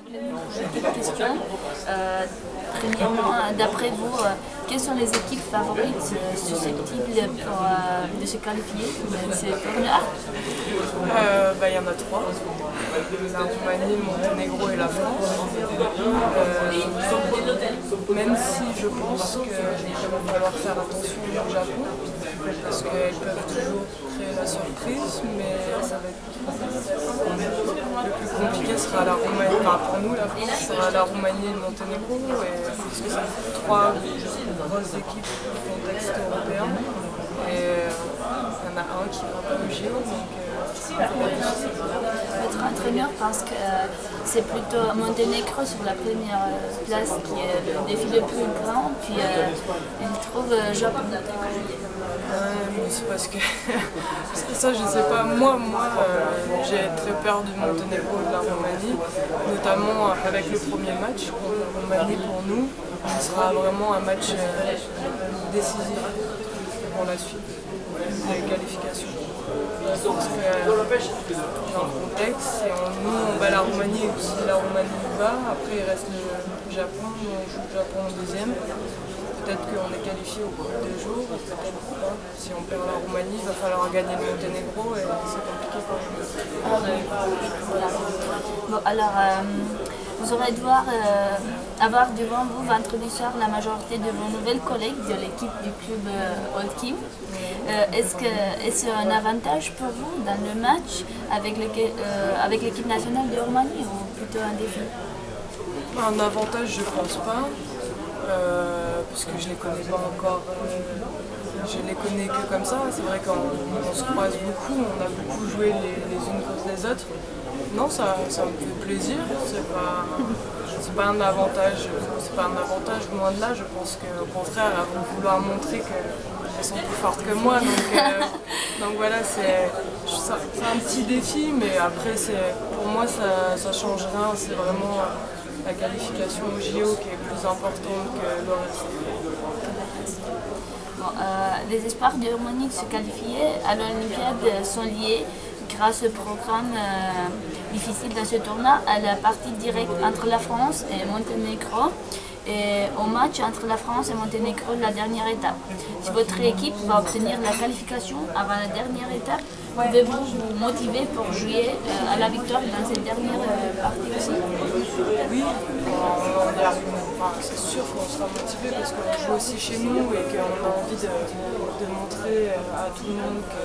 Petite question. Premièrement, d'après vous, quelles sont les équipes favorites susceptibles de se qualifier de ce tournoi? Il y en a trois. La Roumanie, le Monténégro et la France. Même si je pense qu'il va falloir faire attention au Japon, parce qu'elles peuvent toujours créer la surprise, mais ça va être le plus compliqué sera la Roumanie. Enfin, pour nous, la France sera la Roumanie et le Monténégro, parce que c'est trois grosses équipes au contexte européen. Et il y en a un qui va pas au JO, donc Votre entraîneur pense que c'est plutôt Monténégro sur la première place qui est le défi le plus grand, puis il trouve Japon. mais c'est parce que ça, je sais pas. Moi, j'ai très peur du Monténégro et de la Roumanie, notamment avec le premier match contre la Roumanie pour nous. Ce sera vraiment un match décisif pour la suite des qualifications. Parce que dans le contexte, nous on bat la Roumanie et si la Roumanie nous bat, après il reste le Japon, on joue le Japon en deuxième. Peut-être qu'on est qualifié au bout de 2 jours, ou peut-être pas. Si on perd la Roumanie, il va falloir gagner le Monténégro et c'est compliqué pour nous. Bon, alors, vous aurez devoir avoir devant vous vendredi soir la majorité de vos nouvelles collègues de l'équipe du club Old Kim. Est-ce un avantage pour vous dans le match avec l'équipe nationale de Roumanie ou plutôt un défi? Un avantage, je pense pas. Parce que je les connais pas encore, je les connais que comme ça. C'est vrai qu'on se croise beaucoup, on a beaucoup joué les unes contre les autres. Non, ça me fait plaisir, c'est pas un avantage, loin de là. Je pense qu'au contraire, elles vont vouloir montrer qu'elles sont plus fortes que moi. Donc voilà, c'est un petit défi, mais après pour moi ça change rien, c'est vraiment la qualification au JO qui est plus importante que le reste. Bon, les espoirs de Roumanie de se qualifier à l'Olympiade sont liés grâce au programme difficile dans ce tournoi à la partie directe entre la France et Monténégro et au match entre la France et Monténégro la dernière étape. Si votre équipe va obtenir la qualification avant la dernière étape, pouvez-vous vous motiver pour jouer à la victoire dans cette dernière partie aussi? Oui, c'est sûr qu'on sera motivé parce qu'on joue aussi chez nous et qu'on a envie de montrer à tout le monde que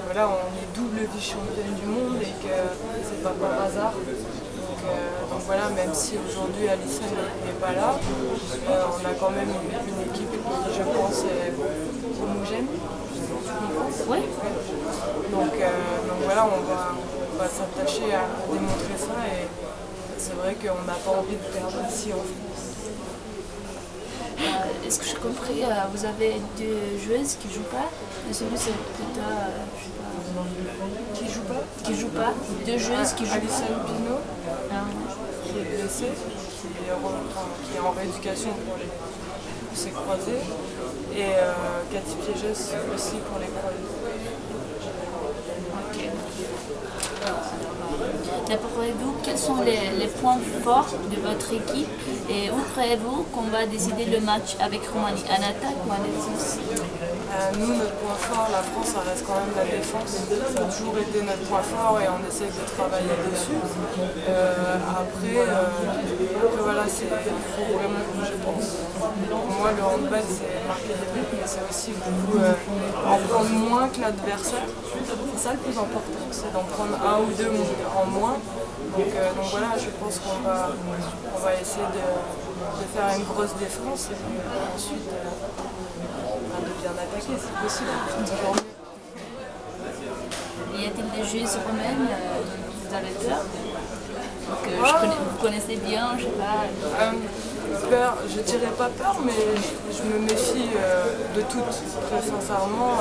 voilà, on est double vice-championne du monde et que c'est pas par hasard. Donc voilà, même si aujourd'hui Alison n'est pas là, on a quand même une équipe qui, je pense, est homogène. Oui. Donc voilà, on va s'attacher à démontrer ça et c'est vrai qu'on n'a pas envie de perdre ici en France. Est-ce que j'ai compris, vous avez deux joueuses qui ne jouent pas? Celui c'est plutôt, Qui joue pas? qui jouent pas. Deux joueuses qui jouent Alison pas. Pino, qui est blessée, qui est en rééducation pour ses croisés, et Cathy Piégès aussi pour les croisés. D'après vous, quels sont les points forts de votre équipe et où croyez-vous qu'on va décider le match avec Roumanie? En attaque ou en défense? Nous, notre point fort, la France, ça reste quand même la défense. Ça a toujours été notre point fort et on essaie de travailler dessus. Après, voilà, il faut vraiment, je pense. Pour moi, le handball, c'est marquer des buts, mais c'est aussi beaucoup en prendre moins que l'adversaire. C'est ça le plus important, c'est d'en prendre un ou deux en moins. Donc voilà, je pense qu'on va essayer de faire une grosse défense et ensuite de bien attaquer, c'est possible. Toujours mieux. Y a-t-il des joueuses roumaines dont vous avez peur? Vous connaissez bien, je sais pas. Peur, je dirais pas peur, mais je me méfie de toutes. Très sincèrement,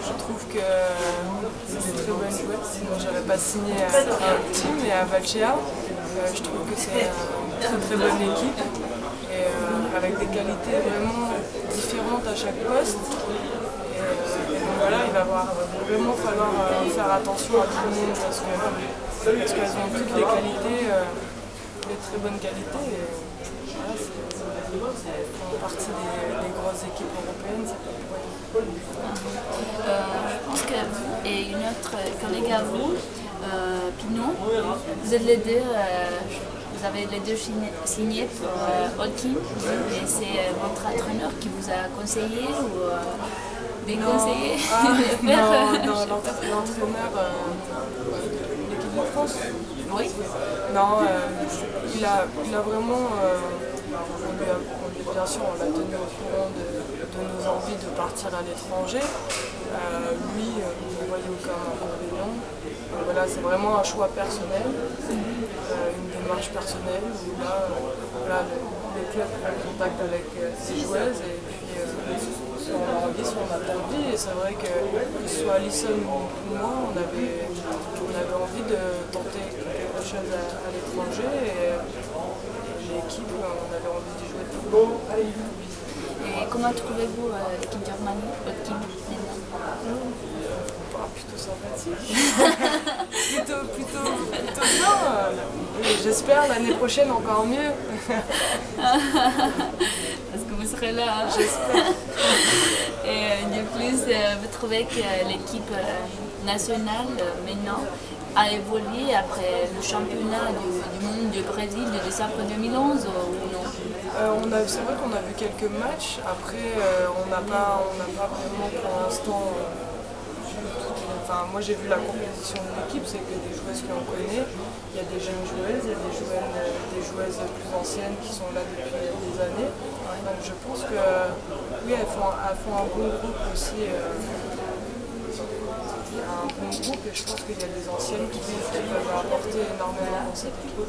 je trouve que c'est des très bonnes joueuses, sinon j'aurais pas signé à Team et à Valchea. Je trouve que c'est une très très bonne équipe et avec des qualités vraiment différentes à chaque poste. Et donc voilà, il va vraiment falloir faire attention à tout le monde parce qu'elles ont toutes les qualités d'être très bonne qualité. Et, voilà, font partie des grosses équipes européennes, c'est pas pour rien. Je pense que vous et une autre collègue à vous, Pinot, vous êtes les deux, vous avez les deux signé pour Holcim, et c'est votre entraîneur qui vous a conseillé ou déconseillé de faire Non, l'entraîneur de l'équipe de France. Oui. Non, il a vraiment, bien sûr, on l'a tenu au courant de nos envies de partir à l'étranger. Lui, il ne voyait aucun inconvénient. Voilà, c'est vraiment un choix personnel, une démarche personnelle où là, voilà, le club prend contact avec ses joueuses et puis si on a envie, si on n'a pas envie. Et c'est vrai que ce soit Alison ou moi, on avait envie de tenter quelque chose à l'étranger et l'équipe, on avait envie d'y jouer tout le monde. Et comment trouvez-vous l'équipe de Roumanie, votre équipe Plutôt sympathique. plutôt bien. J'espère l'année prochaine encore mieux. Parce que vous serez là. Hein. J'espère. Et de plus, vous trouvez que l'équipe nationale maintenant a évolué après le championnat du monde du Brésil de décembre 2011 ou non? C'est vrai qu'on a vu quelques matchs. Après, on n'a pas vraiment pour l'instant. Enfin, moi j'ai vu la composition de l'équipe, c'est que des joueuses qu'on connaît, il y a des jeunes joueuses, il y a des joueuses plus anciennes qui sont là depuis des années. Donc je pense que oui, elles font un bon groupe aussi. Il y a un bon groupe et je pense qu'il y a des anciennes qui peuvent apporter énormément dans cette équipe.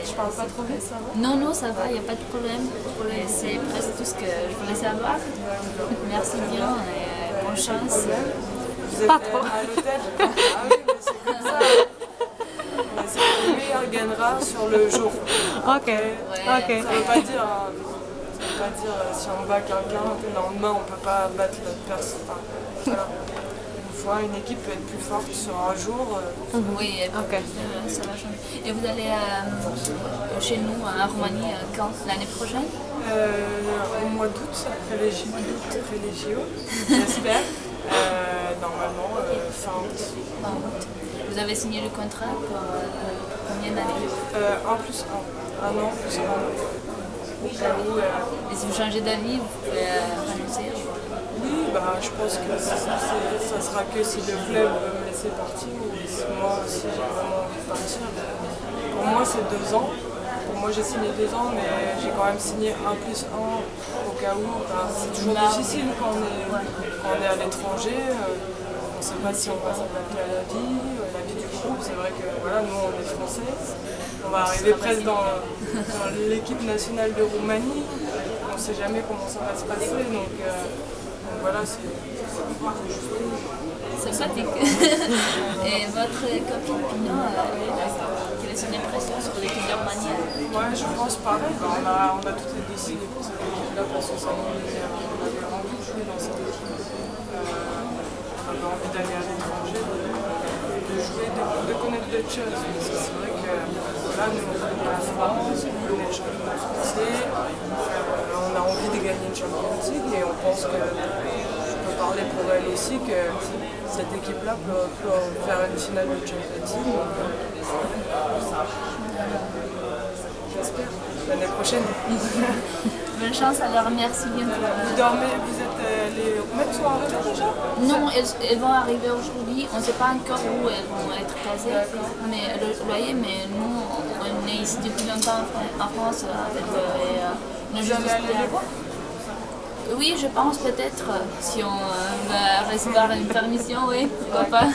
Je parle pas trop vite, ça va? Non, ça va, il n'y a pas de problème. C'est presque tout ce que je voulais savoir. Merci bien et bonne chance. Vous êtes pas trop. À l'hôtel? Ah oui, mais c'est comme ça. Mais c'est que le meilleur gagnera sur le jour. Ok. Ouais. Ça veut pas dire si on bat quelqu'un, le lendemain on peut pas battre l'autre personne. Enfin, voilà. Une équipe peut être plus forte sur un jour. Oui, ça va changer. Et vous allez chez nous en Roumanie quand? L'année prochaine? Au mois d'août, après les JO, j'espère. Normalement, fin août. Vous avez signé le contrat pour combien d'années? 1 plus 1. 1 an plus 1 an. Au cas où. Et si vous changez d'avis, vous pouvez renoncer? Oui, je pense que ça sera que si le club veut me laisser partir ou si moi aussi j'ai vraiment envie de partir. Pour moi, c'est 2 ans. Pour moi, j'ai signé 2 ans, mais j'ai quand même signé 1 plus 1 au cas où. C'est toujours difficile quand on est à l'étranger. On ne sait pas si on va s'adapter à la vie du groupe. C'est vrai que voilà, nous, on est français. On va arriver presque dans l'équipe nationale de Roumanie. On ne sait jamais comment ça va se passer. Donc voilà, c'est sympathique. Et votre copine Pinot, quelle est son impression sur l'équipe de Roumanie? Ouais, je pense pareil. On a toutes les décidé pour cette équipe-là parce que on avait envie de jouer dans cette équipe. On avait envie d'aller à l'étranger, de jouer, de connaître d'autres choses. C'est vrai que là, nous, on connaît la France, on connaît le championnat français, on a envie de gagner une Champions League et on pense que je peux parler pour elle aussi que cette équipe-là peut faire une finale de Champions League. J'espère, l'année prochaine. Bonne chance, alors merci bien. Vous dormez, vous êtes les mêmes sont arrivés déjà? Non, elles vont arriver aujourd'hui. On ne sait pas encore où elles vont être casées. Mais le loyer, mais nous, on est ici depuis longtemps en France. Vous allez aller les voir? Oui, je pense peut-être, si on va recevoir une permission, oui, pourquoi pas.